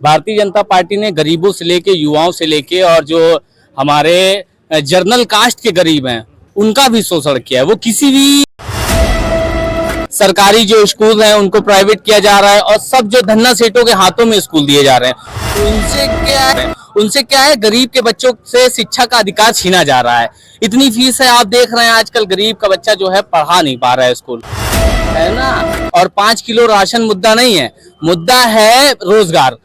Bharatiya Janata party ने गरीबों से लेके, युवाओं से लेके और जो हमारे जर्नल कास्ट के गरीब हैं उनका भी शोषण किया है। वो किसी भी सरकारी जो स्कूल हैं उनको प्राइवेट किया जा रहा है और सब जो धन्ना सेठों के हाथों में स्कूल दिए जा रहे हैं। तो उनसे क्या है, गरीब के बच्चों से शिक्षा का अधिकार छीना जा रहा है। इतनी फीस है, आप देख रहे हैं आजकल गरीब का बच्चा जो है पढ़ा नहीं पा रहा है स्कूल, है ना। और 5 किलो राशन मुद्दा नहीं है, मुद्दा है रोजगार।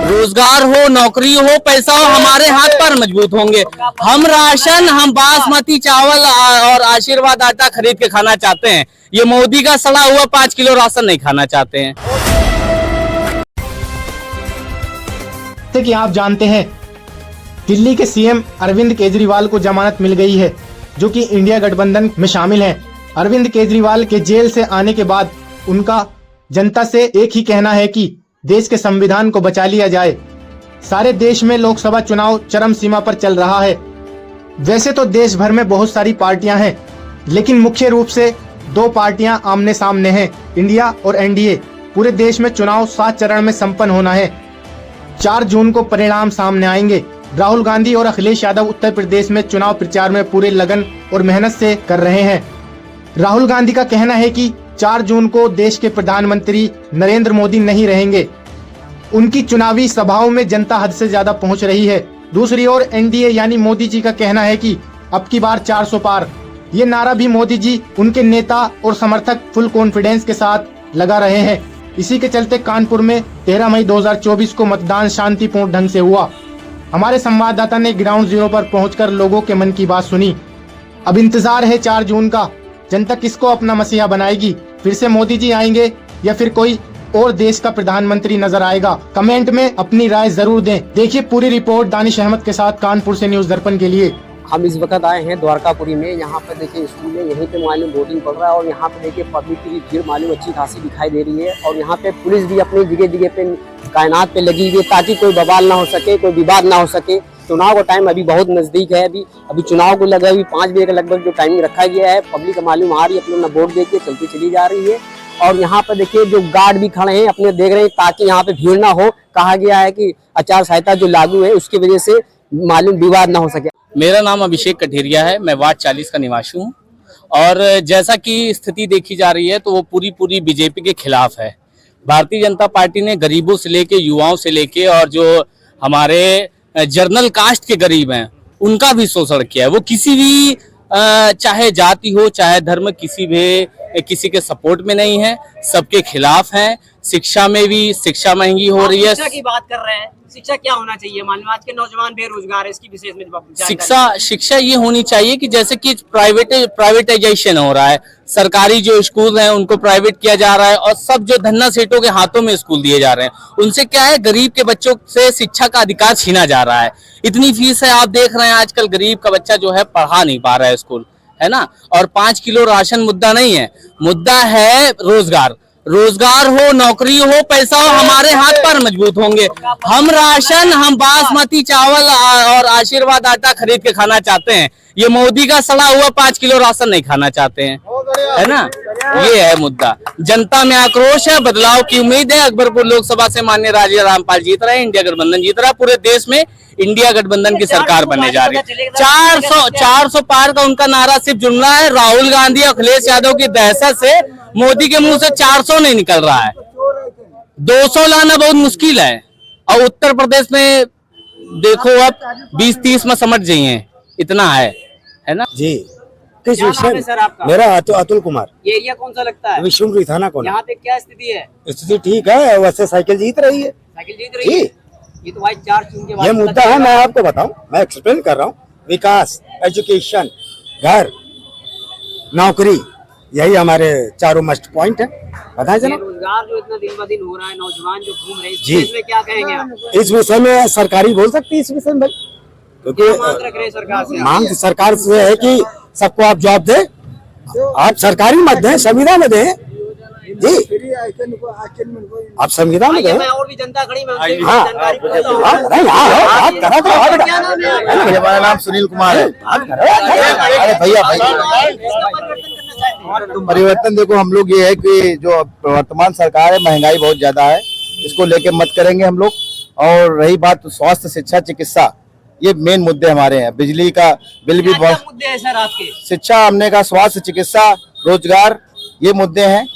रोजगार हो, नौकरी हो, पैसा हो, हमारे हाथ पर मजबूत होंगे। हम राशन, हम बासमती चावल और आशीर्वाद आटा खरीद के खाना चाहते हैं। ये मोदी का सड़ा हुआ 5 किलो राशन नहीं खाना चाहते हैं। कि आप जानते हैं दिल्ली के सीएम अरविंद केजरीवाल को जमानत मिल गई है, जो कि इंडिया गठबंधन में शामिल हैं। अरविंद केजरीवाल के जेल से आने के बाद उनका जनता से एक ही कहना है कि देश के संविधान को बचा लिया जाए। सारे देश में लोकसभा चुनाव चरम सीमा पर चल रहा है। वैसे तो देश भर में बहुत सारी पार्टियां हैं, लेकिन मुख्य रूप से 2 पार्टियां आमने सामने हैं, इंडिया और एनडीए। पूरे देश में चुनाव 7 चरण में संपन्न होना है। 4 जून को परिणाम सामने आएंगे। राहुल गांधी और अखिलेश यादव उत्तर प्रदेश में चुनाव प्रचार में पूरे लगन और मेहनत से कर रहे हैं। राहुल गांधी का कहना है कि 4 जून को देश के प्रधानमंत्री नरेंद्र मोदी नहीं रहेंगे। उनकी चुनावी सभाओं में जनता हद से ज्यादा पहुंच रही है। दूसरी ओर एनडीए यानी मोदी जी का कहना है कि अब की बार 400 पार। ये नारा भी मोदी जी उनके नेता और समर्थक फुल कॉन्फिडेंस के साथ लगा रहे हैं। इसी के चलते कानपुर में 13 मई 2024 को मतदान शांतिपूर्ण ढंग से हुआ। हमारे संवाददाता ने ग्राउंड जीरो पर पहुंचकर लोगों के मन की बात सुनी। अब इंतजार है 4 जून का। जनता किसको अपना मसीहा बनाएगी? फिर से मोदी जी आएंगे या फिर कोई और देश का प्रधानमंत्री नजर आएगा? कमेंट में अपनी राय जरूर दें। देखिए पूरी रिपोर्ट दानिश अहमद के साथ कानपुर से न्यूज दर्पण के लिए। हम इस वक्त आए हैं द्वारकापुरी में। यहाँ पर देखिए स्कूल है, यहीं पे मालूम बोर्डिंग पड़ रहा है और यहाँ पे देखिए पब्लिक की भीड़ मालूम अच्छी खासी दिखाई दे रही है। और यहाँ पे पुलिस भी अपनी जगह पे कायनात पे लगी हुई है ताकि कोई बवाल ना हो सके, कोई विवाद ना हो सके। चुनाव का टाइम अभी बहुत नजदीक है। अभी चुनाव को लगा अभी 5 बजे के लगभग जो टाइमिंग रखा गया है। पब्लिक मालूम आ रही है, अपना वोट देके चलती चली जा रही है। और यहाँ पर देखिए जो गार्ड भी खड़े हैं अपने देख रहे हैं ताकि यहाँ पे भीड़ ना हो। कहा गया है कि आचार संहिता जो लागू है उसकी वजह से मालूम विवाद ना हो सके। मेरा नाम अभिषेक कठेरिया है, मैं वार्ड 40 का निवासी हूँ। और जैसा कि स्थिति देखी जा रही है तो वो पूरी बीजेपी के खिलाफ है। भारतीय जनता पार्टी ने गरीबों से लेके, युवाओं से लेके और जो हमारे जर्नल कास्ट के गरीब हैं उनका भी शोषण किया है। वो किसी भी चाहे जाति हो चाहे धर्म, किसी के सपोर्ट में नहीं है, सबके खिलाफ है। शिक्षा में भी शिक्षा महंगी हो रही है। शिक्षा की बात कर रहे हैं, शिक्षा क्या होना चाहिए? मालूम आज के नौजवान बेरोजगार है, इसकी विशेष में शिक्षा ये होनी चाहिए कि जैसे कि प्राइवेटाइजेशन हो रहा है, सरकारी जो स्कूल हैं उनको प्राइवेट किया जा रहा है और सब जो धन्ना सेठों के हाथों में स्कूल दिए जा रहे हैं। उनसे क्या है, गरीब के बच्चों से शिक्षा का अधिकार छीना जा रहा है। इतनी फीस है, आप देख रहे हैं आजकल गरीब का बच्चा जो है पढ़ा नहीं पा रहा है स्कूल, है ना। और 5 किलो राशन मुद्दा नहीं है, मुद्दा है रोजगार। रोजगार हो, नौकरी हो, पैसा हो, हमारे हाथ पर मजबूत होंगे। हम राशन, हम बासमती चावल और आशीर्वाद आटा खरीद के खाना चाहते हैं। ये मोदी का सड़ा हुआ 5 किलो राशन नहीं खाना चाहते हैं, है ना। ये है मुद्दा। जनता में आक्रोश है, बदलाव की उम्मीद है। अकबरपुर लोकसभा से माननीय राजा रामपाल जीत रहे हैं, इंडिया गठबंधन जीत रहा है। पूरे देश में इंडिया गठबंधन की सरकार बनने जा रही है। 400 पार का उनका नारा सिर्फ जुमला है। राहुल गांधी, अखिलेश यादव की दहशत से मोदी के मुंह से 400 नहीं निकल रहा है। 200 लाना बहुत मुश्किल है। और उत्तर प्रदेश में देखो अब 20-30 में समझ जाइए, इतना है ना जी। किस विषय? सर आपका? मेरा अतुल कुमार। ये एरिया कौन सा लगता है? विष्णुपुरी थाना कौन? यहाँ पे क्या स्थिति है? स्थिति ठीक है, वैसे साइकिल जीत रही है। साइकिल जीत रही है। ये तो भाई 4 जून के बाद ये मुद्दा है, मैं आपको बताऊं, मैं एक्सप्लेन कर रहा हूँ। विकास, एजुकेशन, घर, नौकरी, यही हमारे चारों मस्ट पॉइंट है। बताएं जनाब। रोजगार जो इतना दिन ब दिन हो रहा है, नौजवान जो घूम रहे हैं, जी, इसमें क्या कहेंगे आप? इस विषय में सरकारी बोल सकती है इस विषय में, क्योंकि मांग रख रहे हैं सरकार से? मांग सरकार से है कि सबको आप जॉब दे। आप सरकारी मत दें, संविदा में दें जी। आप संविदा में दें। और भी जनता खड़ी, मैं उनसे भी हाँ, जानकारी मेरा नाम सुनील कुमार है। अरे भैया परिवर्तन देखो, हम लोग ये है कि जो वर्तमान सरकार है, महंगाई बहुत ज्यादा है, इसको लेके मत करेंगे हम लोग। और रही बात स्वास्थ्य, शिक्षा, चिकित्सा, ये मेन मुद्दे हमारे हैं। बिजली का बिल भी क्या बहुत, मुद्दे हैं सर आपके? शिक्षा हमने कहा, स्वास्थ्य, चिकित्सा, रोजगार, ये मुद्दे हैं।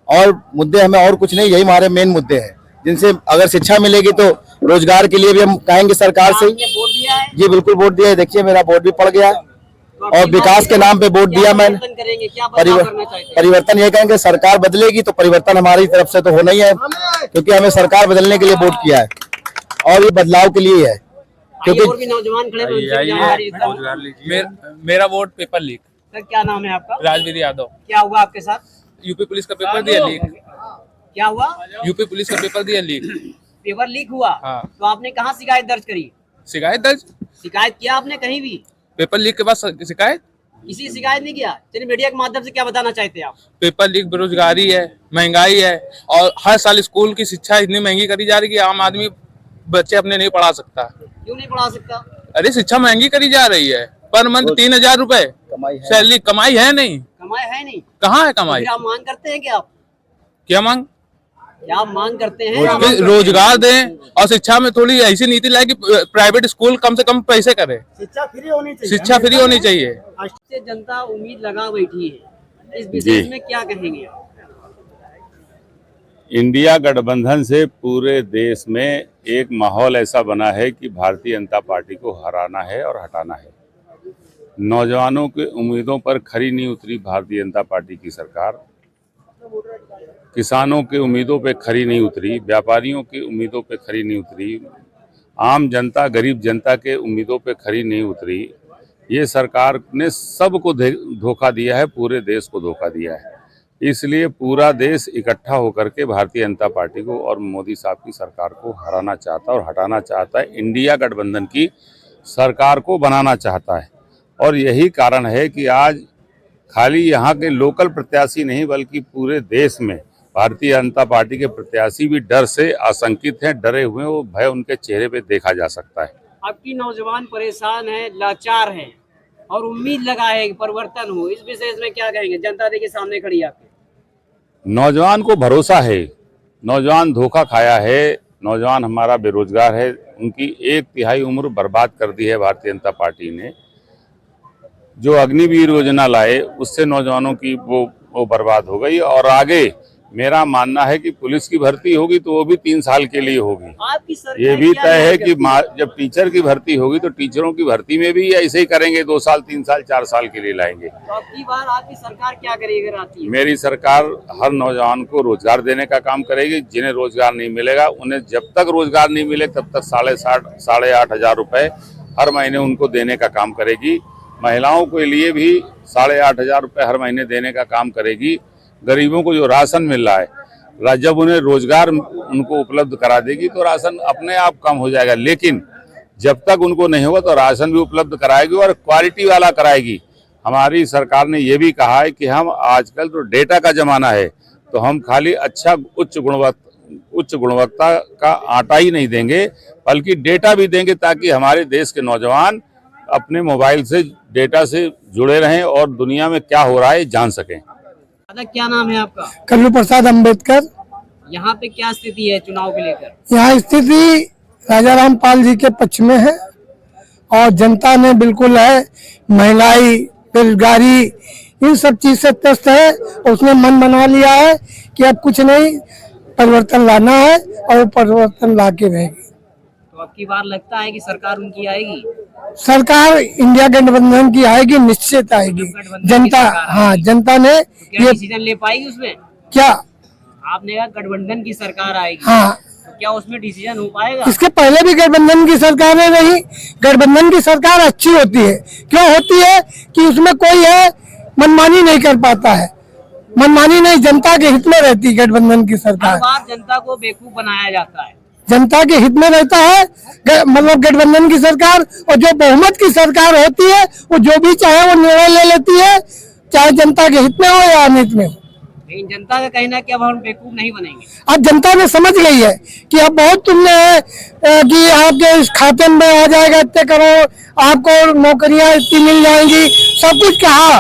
और मुद्दे हमें और कुछ नहीं, यही हमारे मेन मुद्दे हैं, जिनसे अगर शिक्षा मिलेगी तो रोजगार के लिए भी हम कहेंगे सरकार से। आपने वोट दिया है? जी बिल्कुल वोट दिया है, देखिए मेरा वोट भी पड़ गया है। और विकास के नाम पे वोट दिया मैंने। परिवर्तन करेंगे, क्या बदलाव करना चाहते हैं? परिवर्तन ये कहेंगे, सरकार बदलेगी तो परिवर्तन हमारी तरफ से तो होना ही है, क्योंकि हमें सरकार बदलने के लिए वोट किया है और ये बदलाव के लिए है। आइए, और भी नौजवान खड़े हैं, उनसे भी जानकारी लेते हैं। मेरा वोट पेपर लीक। सर क्या नाम है आपका? राजवीर यादव। क्या हुआ आपके साथ? यूपी पुलिस का पेपर दिया लीक। क्या हुआ? यूपी पुलिस का पेपर दिया लीक। पेपर लीक हुआ? हाँ। तो आपने कहाँ शिकायत दर्ज करी? शिकायत दर्ज? शिकायत किया आपने कहीं भी? पेपर लीक के बाद शिकायत? किसी शिकायत नहीं किया? चलिए, मीडिया के माध्यम से क्या बताना चाहते हैं आप? पेपर लीक, बेरोजगारी है, महंगाई है, और हर साल स्कूल की शिक्षा इतनी महंगी करी जा रही है कि आम आदमी बच्चे अपने नहीं पढ़ा सकता। क्यों नहीं पढ़ा सकता? अरे शिक्षा महंगी करी जा रही है, पर मंथ 3000 रुपए सैलरी, कमाई है नहीं। कमाई है नहीं? कहाँ है कमाई? फिर आप मांग करते हैं क्या? क्या मांग? क्या आप मांग करते हैं? रोजगार दें और शिक्षा में थोड़ी ऐसी नीति लाए कि प्राइवेट स्कूल कम से कम पैसे करे। शिक्षा फ्री होनी चाहिए। शिक्षा फ्री होनी चाहिए। से जनता उम्मीद लगा बैठी है, इस विषय में क्या कहेंगे आप? इंडिया गठबंधन से पूरे देश में एक माहौल ऐसा बना है कि भारतीय जनता पार्टी को हराना है और हटाना है। नौजवानों के उम्मीदों पर खरी नहीं उतरी भारतीय जनता पार्टी की सरकार, किसानों के उम्मीदों पे खरी नहीं उतरी, व्यापारियों की उम्मीदों पे खरी नहीं उतरी, आम जनता, गरीब जनता के उम्मीदों पे खरी नहीं उतरी। ये सरकार ने सबको धोखा दिया है, पूरे देश को धोखा दिया है। इसलिए पूरा देश इकट्ठा होकर के भारतीय जनता पार्टी को और मोदी साहब की सरकार को हराना चाहता है और हटाना चाहता है। इंडिया गठबंधन की सरकार को बनाना चाहता है। और यही कारण है कि आज खाली यहाँ के लोकल प्रत्याशी नहीं, बल्कि पूरे देश में भारतीय जनता पार्टी के प्रत्याशी भी डर से आशंकित हैं, डरे हुए हैं। वो भय उनके चेहरे पे देखा जा सकता है। आपकी नौजवान परेशान है, लाचार है और उम्मीद लगा है कि परिवर्तन हो, इस विषय में क्या कहेंगे? जनता देखिए सामने खड़ी है आपके। नौजवान को भरोसा है, नौजवान धोखा खाया है, नौजवान हमारा बेरोजगार है, उनकी 1/3 उम्र बर्बाद कर दी है भारतीय जनता पार्टी ने। जो अग्निवीर योजना लाए उससे नौजवानों की वो बर्बाद हो गई। और आगे मेरा मानना है कि पुलिस की भर्ती होगी तो वो भी 3 साल के लिए होगी। आपकी सरकार ये भी क्या तय है न्याय कि जब टीचर की भर्ती होगी तो टीचरों की भर्ती में भी ऐसे ही करेंगे, 2 साल, 3 साल, 4 साल के लिए लाएंगे। तो अब की बार आपकी सरकार क्या करेगी अगर आती है? मेरी सरकार हर नौजवान को रोजगार देने का काम करेगी। जिन्हें रोजगार नहीं मिलेगा उन्हें जब तक रोजगार नहीं मिले तब तक 7,500 हजार रुपए हर महीने उनको देने का काम करेगी। महिलाओं के लिए भी 8,500 रुपए हर महीने देने का काम करेगी। गरीबों को जो राशन मिल रहा है, जब उन्हें रोजगार उनको उपलब्ध करा देगी तो राशन अपने आप कम हो जाएगा। लेकिन जब तक उनको नहीं होगा तो राशन भी उपलब्ध कराएगी और क्वालिटी वाला कराएगी। हमारी सरकार ने ये भी कहा है कि हम आजकल तो डेटा का जमाना है, तो हम खाली अच्छा उच्च गुणवत्ता का आटा ही नहीं देंगे, बल्कि डेटा भी देंगे, ताकि हमारे देश के नौजवान अपने मोबाइल से डेटा से जुड़े रहें और दुनिया में क्या हो रहा है जान सकें। दादा क्या नाम है आपका? कल्लू प्रसाद अम्बेडकर। यहाँ पे क्या स्थिति है चुनाव को लेकर? यहाँ स्थिति राजा रामपाल जी के पक्ष में है और जनता ने बिल्कुल है, महंगाई, बेरोजगारी, इन सब चीज से त्रस्त है। उसने मन बना लिया है कि अब कुछ नहीं, परिवर्तन लाना है और परिवर्तन ला के रहेगी। तो अब की बार लगता है कि सरकार उनकी आएगी? सरकार इंडिया गठबंधन की आएगी, निश्चित आएगी। जनता, हाँ, जनता ने क्या ये डिसीजन ले पाएगी उसमें? क्या आपने कहा गठबंधन की सरकार आएगी, हाँ, तो क्या उसमें डिसीजन हो पाएगा? इसके पहले भी गठबंधन की सरकारें रही। गठबंधन की सरकार अच्छी होती है। क्यों होती है? कि उसमें कोई है मनमानी नहीं कर पाता है। मनमानी नहीं, जनता के हित में रहती है गठबंधन की हर सरकार। बार जनता को बेवकूफ बनाया जाता है। जनता के हित में रहता है मतलब गठबंधन की सरकार। और जो बहुमत की सरकार होती है वो जो भी चाहे वो निर्णय ले लेती है, चाहे जनता के हित में हो या अनित में हो। लेकिन जनता का कहना है कि अब हम बेवकूफ नहीं बनेंगे। अब जनता ने समझ गई है कि अब बहुत तुमने कि आपके इस खाते में आ जाएगा इतने करोड़, आपको नौकरियां इतनी मिल जाएंगी, सब कुछ कहा।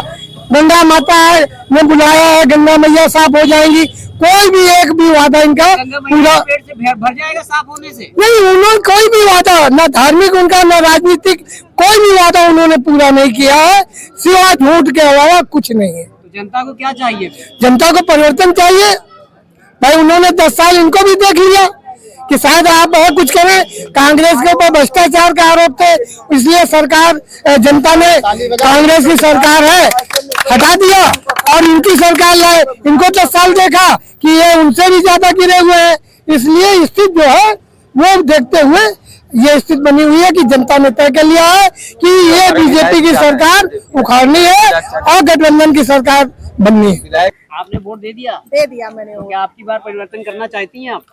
गंगा माता ने बुलाया है, गंगा मैया साफ हो जाएंगी। कोई भी एक भी वादा इनका गंगा मैया पूरा के पेट से भर जाएगा साफ होने से? नहीं, उन्होंने कोई भी वादा, न धार्मिक उनका न राजनीतिक, कोई भी वादा उन्होंने पूरा नहीं किया है, सिवाय झूठ के अलावा कुछ नहीं है। तो जनता को क्या चाहिए फिर? जनता को परिवर्तन चाहिए भाई। उन्होंने 10 साल इनको भी देख लिया कि शायद आप बहुत कुछ करें। कांग्रेस के ऊपर भ्रष्टाचार का आरोप थे, इसलिए सरकार, जनता ने कांग्रेस की सरकार है हटा दिया और इनकी सरकार लाए। इनको 10 साल देखा कि ये उनसे भी ज्यादा गिरे हुए हैं, इसलिए स्थिति जो है वो देखते हुए ये स्थिति बनी हुई है कि जनता ने तय कर लिया है कि ये बीजेपी की सरकार उखाड़नी है और गठबंधन की सरकार बननी है। आपने वोट दे दिया? दे दिया मैंने। तो क्या आपकी बार परिवर्तन करना चाहती हैं आप?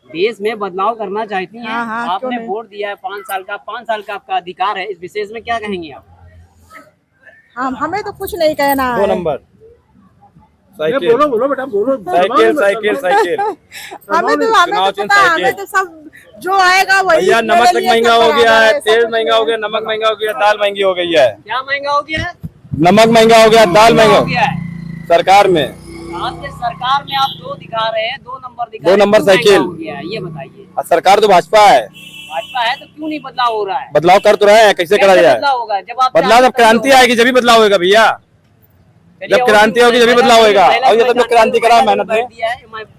देश में बदलाव करना चाहती हैं? हाँ, आपने वोट दिया है 5 साल का, 5 साल का आपका अधिकार है, इस विशेष में क्या कहेंगे आप? हमें तो कुछ नहीं कहना है। 2 नंबर साइकिल, बोलो बेटा बोलो। साइकिल साइकिल साइकिल हमें तो पता है, हमें तो सब जो आएगा वही। भैया नमक महंगा हो गया है, तेल महंगा हो गया, नमक महंगा हो गया, दाल महंगी हो गई है। क्या महंगा हो गया है? नमक महंगा हो गया, दाल महंगा हो गया है सरकार में। आपके सरकार में आप 2 दिखा रहे हैं, 2 नंबर दिखा 2 रहे हैं, नंबर क्यों महंगा साइकिल। हो गया है? ये बताइए। सरकार तो भाजपा है, भाजपा है तो क्यों नहीं बदलाव हो रहा है? बदलाव कर तो रहे हैं, कैसे करा जाए? बदलाव होगा जब आप बदलाव जब क्रांति आएगी जब भी बदलाव होगा भैया। जब क्रांति होगी जब भी बदलाव होगा। और ये तो क्रांति करा मेहनत है।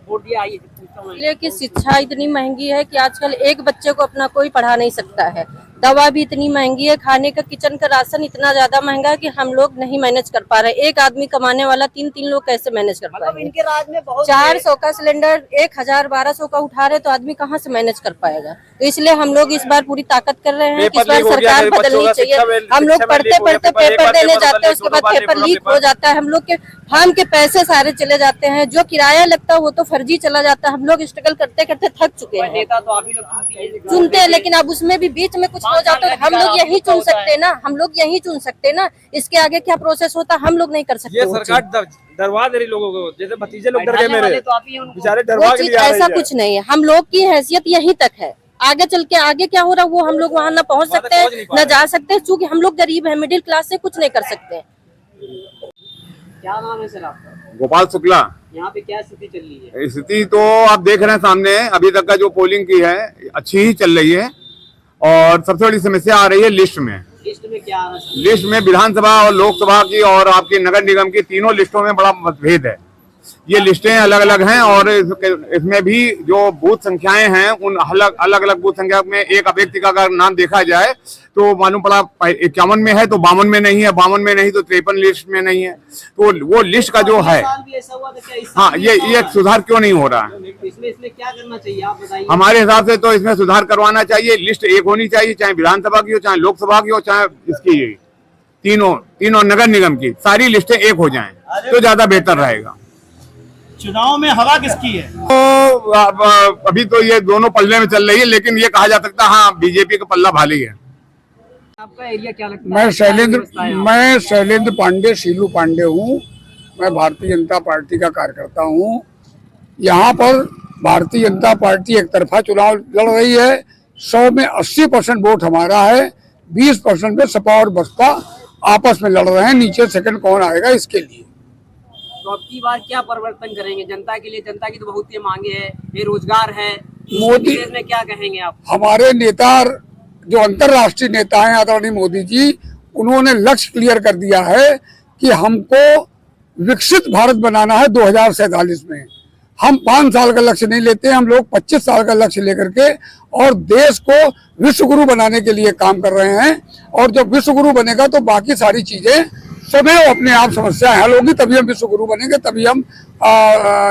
वोट दिया। आइए इसलिए कि शिक्षा इतनी महंगी है कि आजकल एक बच्चे को अपना कोई पढ़ा नहीं सकता है। दवा भी इतनी महंगी है, खाने का किचन का राशन इतना ज्यादा महंगा है कि हम लोग नहीं मैनेज कर पा रहे। एक आदमी कमाने वाला 3 लोग कैसे मैनेज कर पाएंगे? इनके राज में बहुत 400 का सिलेंडर 1000-1200 का उठा रहे तो आदमी कहाँ से मैनेज कर पाएगा? तो इसलिए हम लोग इस बार पूरी ताकत कर रहे हैं कि इस बार सरकार बदलनी चाहिए। हम लोग पढ़ते पढ़ते पेपर देने जाते हैं, उसके बाद पेपर लीक हो जाता है, हम लोग के फार्म के पैसे सारे चले जाते हैं, जो किराया लगता है वो तो फर्जी चला जाता है। हम लोग स्ट्रगल करते करते थक चुके हैं। नेता तो आप ही लोग चुनते हैं, लेकिन अब उसमें भी बीच में कुछ हो जाता है तो हम लोग यही चुन सकते हैं ना, हम लोग यही चुन सकते हैं ना। इसके आगे क्या प्रोसेस होता है हम लोग नहीं कर सकते। ये सरकार डरवा दे रही लोगों को, जैसे भतीजे लोग डर गए मेरे, तो आप ही उनको बेचारे वो डरवा के चीज लिए आ रही ऐसा है। कुछ नहीं है। हम लोग की हैसियत यहीं तक है, आगे चल के आगे क्या हो रहा है वो हम लोग वहाँ न पहुँच सकते हैं न जा सकते हैं, चूँकि हम लोग गरीब है, मिडिल क्लास से कुछ नहीं कर सकते। क्या नाम है सर आपका? गोपाल शुक्ला। यहाँ पे क्या स्थिति चल रही है? स्थिति तो आप देख रहे हैं सामने, अभी तक का जो पोलिंग की है अच्छी ही चल रही है। और सबसे बड़ी समस्या आ रही है लिस्ट में। लिस्ट में क्या आ रहा है? लिस्ट में विधानसभा और लोकसभा की और आपकी नगर निगम की तीनों लिस्टों में बड़ा मतभेद है। ये लिस्टें अलग अलग हैं और इसमें भी जो बूथ संख्याएं हैं उन अलग अलग बूथ संख्या में एक व्यक्ति का अगर नाम देखा जाए तो मालूम पड़ा 51 में है तो 52 में नहीं है, 52 में नहीं तो 53 लिस्ट में नहीं है। तो वो लिस्ट का जो है, हाँ, ये सुधार क्यों नहीं हो रहा है? इसमें क्या करना चाहिए आप बताइए। हमारे हिसाब से तो इसमें सुधार करवाना चाहिए। लिस्ट एक होनी चाहिए, चाहे विधानसभा की हो, चाहे लोकसभा की हो, चाहे इसकी तीनों नगर निगम की सारी लिस्टें एक हो जाएं तो ज्यादा बेहतर रहेगा। चुनाव में हवा किसकी है? तो अभी तो ये दोनों पल्ले में चल रही है, लेकिन ये कहा जा सकता है हाँ बीजेपी का पल्ला भारी है। आपका एरिया क्या लगता है? मैं शैलेंद्र पांडे, शीलू पांडे हूँ। मैं भारतीय जनता पार्टी का कार्यकर्ता हूँ। यहाँ पर भारतीय जनता पार्टी एक तरफा चुनाव लड़ रही है। 100 में 80% वोट हमारा है, 20% में सपा और बसपा आपस में लड़ रहे हैं। नीचे सेकंड कौन आएगा इसके लिए। तो अब की बार क्या परिवर्तन करेंगे जनता के लिए? जनता की तो बहुत ही मांगे है, बेरोजगार है, मोदी में क्या कहेंगे आप? हमारे नेता जो अंतर्राष्ट्रीय नेता हैं आदरणीय मोदी जी, उन्होंने लक्ष्य क्लियर कर दिया है कि हमको विकसित भारत बनाना है 2047 में। हम 5 साल का लक्ष्य नहीं लेते, हम लोग 25 साल का लक्ष्य लेकर के और देश को विश्व गुरु बनाने के लिए काम कर रहे हैं। और जब विश्व गुरु बनेगा तो बाकी सारी चीजें सदैव अपने आप समस्याएं हल होगी, तभी हम विश्व गुरु बनेंगे, तभी हम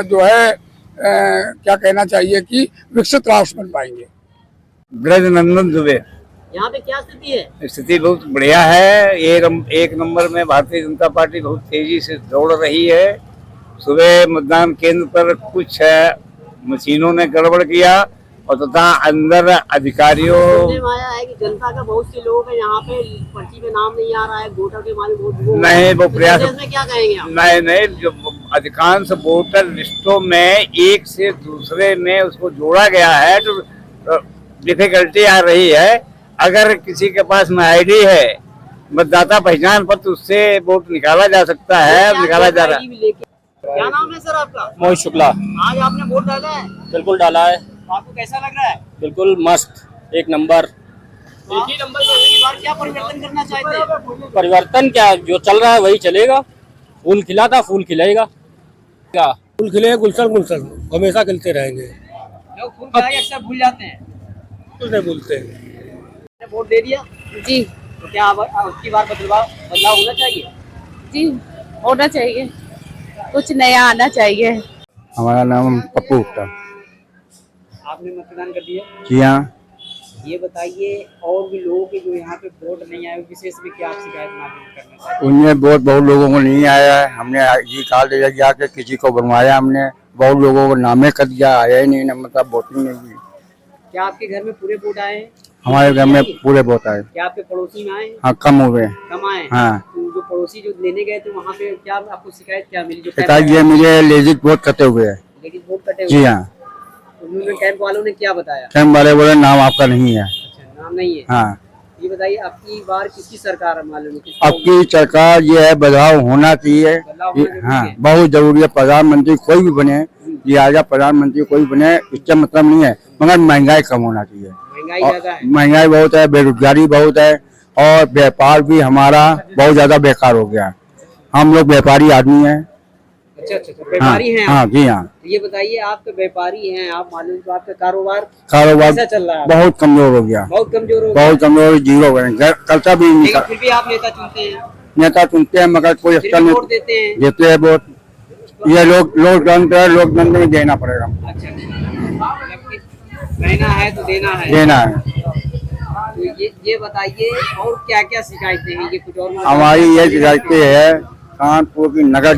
जो है क्या कहना चाहिए कि विकसित राष्ट्र बन पाएंगे। ब्रजनंदन दुबे। यहाँ पे क्या स्थिति है? स्थिति बहुत बढ़िया है। एक नंबर में भारतीय जनता पार्टी बहुत तेजी से दौड़ रही है। सुबह मतदान केंद्र पर कुछ मशीनों ने गड़बड़ किया और तथा अंदर अधिकारियों आया है कि जनता का बहुत से लोग हैं यहाँ पे पर्ची में नाम नहीं आ रहा है, वोटर के मारे वोट नहीं वो प्रयास में क्या कहेंगे आप? नहीं जो अधिकांश वोटर लिस्टों में एक से दूसरे में उसको जोड़ा गया है तो डिफिकल्टी आ रही है। अगर किसी के पास में आईडी है मतदाता पहचान पत्र, उससे वोट निकाला जा सकता है, निकाला जा रहा है। क्या नाम है सर आपका? मोहित शुक्ला। आज आपने वोट डाला है? बिल्कुल डाला है। आपको कैसा लग रहा है? बिल्कुल मस्त, एक नंबर। एक ही नंबर पे अगली बार क्या परिवर्तन करना चाहते हैं? परिवर्तन क्या, जो चल रहा है वही चलेगा। फूल खिला था, फूल खिलेगा। क्या फूल खिले गुलशन गुलशन हमेशा खिलते रहेंगे, लोग फूल खिला के अक्सर भूल जाते हैं। कुछ नहीं भूलते। आपने वोट दे दिया? जी तो क्या अब की बार बदलाव होना चाहिए? जी होना चाहिए, कुछ नया आना चाहिए। हमारा नाम पप्पू गुप्ता। आपने मतदान कर दिया? जी हाँ। ये बताइए, और भी लोगों के जो यहाँ पे वोट नहीं आए, विशेष में क्या आप शिकायत मालूम करना चाहते हैं? उनमें बहुत लोगों को नहीं आया है। हमने ये कार्ड दिया गया कि किसी को बनवाया, हमने बहुत लोगों को नामे कर दिया, आया ही नहीं, ना मतलब वोटिंग नहीं हुई। क्या आपके घर में पूरे वोट आए हैं? हमारे घर में पूरे वोट आए। क्या आपके पड़ोसी में आए हैं? हाँ, कम हुए। कम आए? हाँ। तो जो पड़ोसी जो लेने गए थे वहाँ पे क्या आपको शिकायत क्या मिली? जो शिकायत ये मुझे लेजिट वोट कटे हुए है। लेकिन वोट कटे जी हाँ। उन्होंने कैंप वालों ने क्या बताया? कैंप वाले बोले नाम आपका नहीं है। अच्छा, नाम नहीं है। हाँ। ये बताइए, अब की बार किसकी सरकार है मालूम है? अब की सरकार ये है, बदलाव होना चाहिए। हाँ, बहुत जरूरी है। प्रधानमंत्री कोई भी बने, ये आजा प्रधानमंत्री कोई बने, इसका मतलब नहीं है, मगर महंगाई कम होना चाहिए। महंगाई ज्यादा है। महंगाई बहुत है, बेरोजगारी बहुत है, और व्यापार भी हमारा बहुत ज्यादा बेकार हो गया। हम लोग व्यापारी आदमी हैं। अच्छा, व्यापारी हैं आप? हाँ जी हाँ। तो ये बताइए, आप तो व्यापारी हैं, आप मालूम तो आपका कारोबार कैसा चल रहा है? बहुत कमजोर हो गया। बहुत कमजोर हो गया। बहुत कमजोर, जीरो करता भी नहीं। लेकिन फिर भी आप नेता चुनते हैं? नेता चुनते हैं, मगर कोई फिर अच्छा भी नहीं वोट देते हैं? देते हैं वोट। ये लोकतंत्र में देना पड़ेगा। अच्छा, रहना है तो देना है। देना है। तो ये बताइए, और क्या क्या शिकायतें हैं? ये कुछ और हमारी ये शिकायतें है कानपुर की नगर